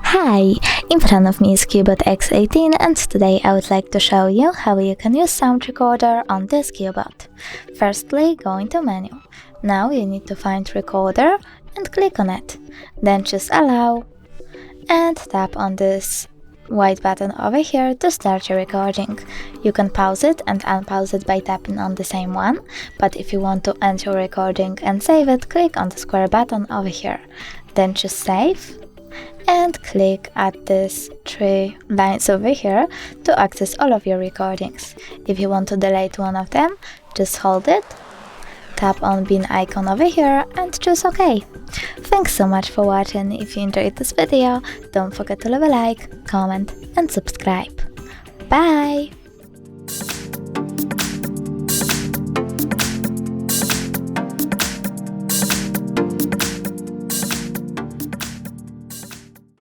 Hi! In front of me is CUBOT X18 and today I would like to show you how you can use Sound Recorder on this CUBOT. Firstly, go into Menu. Now you need to find Recorder and click on it. Then choose Allow and tap on this white button over here to start your recording. You can pause it and unpause it by tapping on the same one, but if you want to end your recording and save it, click on the square button over here. Then choose Save and click at these 3 lines over here to access all of your recordings. If you want to delete one of them, just hold it, tap on bin icon over here and choose OK. Thanks so much for watching. If you enjoyed this video, don't forget to leave a like, comment and subscribe. Bye!